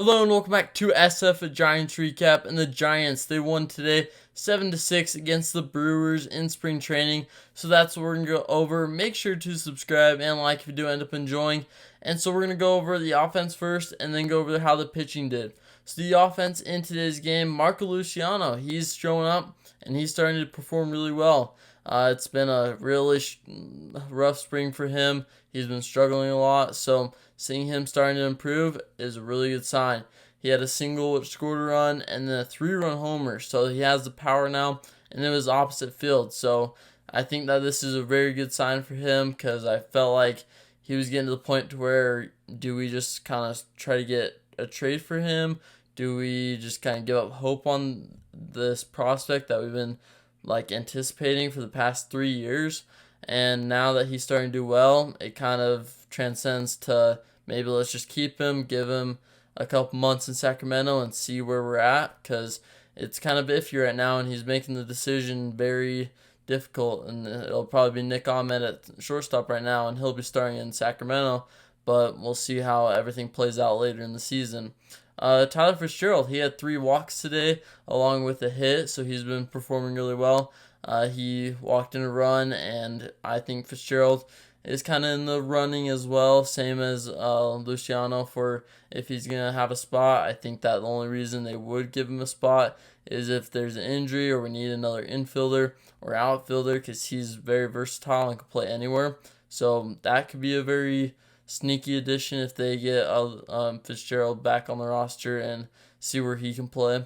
Hello and welcome back to SF Giants recap. And the Giants, they won today 7-6 against the Brewers in spring training. So that's what we're gonna go over. Make sure to subscribe and like if you do end up enjoying. And so we're gonna go over the offense first and then go over how the pitching did. So the offense in today's game, Marco Luciano, he's showing up and he's starting to perform really well. It's been a really rough spring for him. He's been struggling a lot, so seeing him starting to improve is a really good sign. He had a single which scored a run and then a 3-run homer, so he has the power now, and it was opposite field. So I think that this is a very good sign for him because I felt like he was getting to the point to where do we just kind of try to get a trade for him? Do we just kind of give up hope on this prospect that we've been anticipating for the past 3 years? And now that he's starting to do well, it kind of transcends to maybe let's just keep him, give him a couple months in Sacramento and see where we're at, because it's kind of iffy right now, and he's making the decision very difficult. And it'll probably be Nick Ahmed at shortstop right now, and he'll be starting in Sacramento, but we'll see how everything plays out later in the season. Tyler Fitzgerald, he had 3 walks today along with a hit, so he's been performing really well. He walked in a run, and I think Fitzgerald is kind of in the running as well, same as Luciano for if he's going to have a spot. I think that the only reason they would give him a spot is if there's an injury or we need another infielder or outfielder, because he's very versatile and can play anywhere. So that could be a very sneaky addition if they get Fitzgerald back on the roster and see where he can play.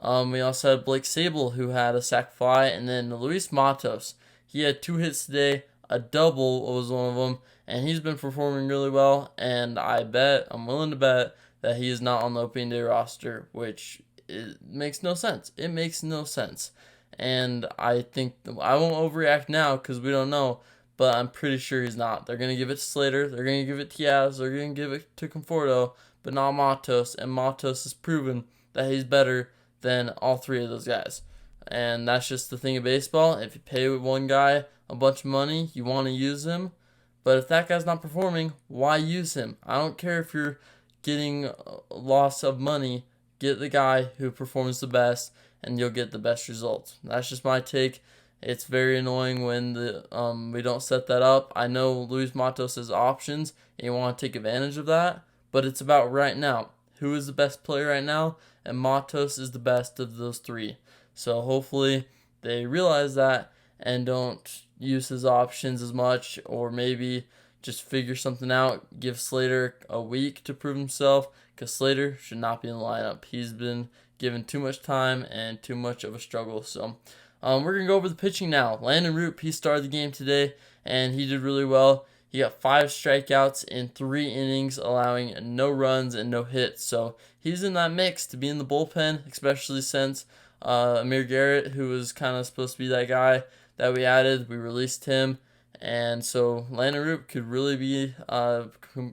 We also had Blake Sable, who had a sac fly, and then Luis Matos. He had 2 hits today. A double was one of them, and he's been performing really well. And I'm willing to bet that he is not on the opening day roster, which it makes no sense. It makes no sense. And I think I won't overreact now because we don't know, but I'm pretty sure he's not. They're gonna give it to Slater. They're gonna give it to Yaz. They're gonna give it to Conforto, but not Matos. And Matos has proven that he's better than all 3 of those guys. And that's just the thing of baseball. If you pay one guy a bunch of money, you want to use him. But if that guy's not performing, why use him? I don't care if you're getting a loss of money. Get the guy who performs the best, and you'll get the best results. That's just my take. It's very annoying when we don't set that up. I know Luis Matos has options, and you want to take advantage of that. But it's about right now. Who is the best player right now? And Matos is the best of those 3. So hopefully they realize that and don't use his options as much, or maybe just figure something out. Give Slater a week to prove himself, because Slater should not be in the lineup. He's been given too much time and too much of a struggle. So we're going to go over the pitching now. Landon Roop, he started the game today, and he did really well. He got 5 strikeouts in 3 innings, allowing no runs and no hits. So he's in that mix to be in the bullpen, especially since Amir Garrett, who was kind of supposed to be that guy that we added, we released him. And so Landon Roop could really be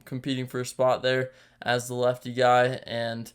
competing for a spot there as the lefty guy. And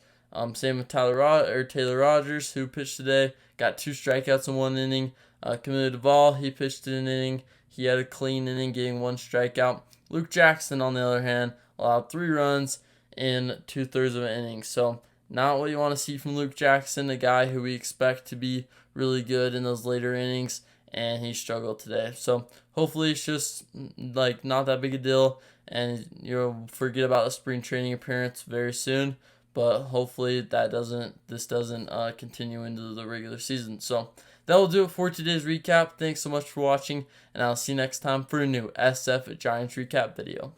same with Taylor Rogers, who pitched today, got 2 strikeouts in 1 inning. Camilo Duvall, he pitched in an inning. He had a clean inning, getting 1 strikeout. Luke Jackson, on the other hand, allowed 3 runs in 2/3 of an inning. So not what you want to see from Luke Jackson, a guy who we expect to be really good in those later innings, and he struggled today. So hopefully it's just not that big a deal, and you'll forget about the spring training appearance very soon. But hopefully this doesn't continue into the regular season. So that will do it for today's recap. Thanks so much for watching, and I'll see you next time for a new SF Giants recap video.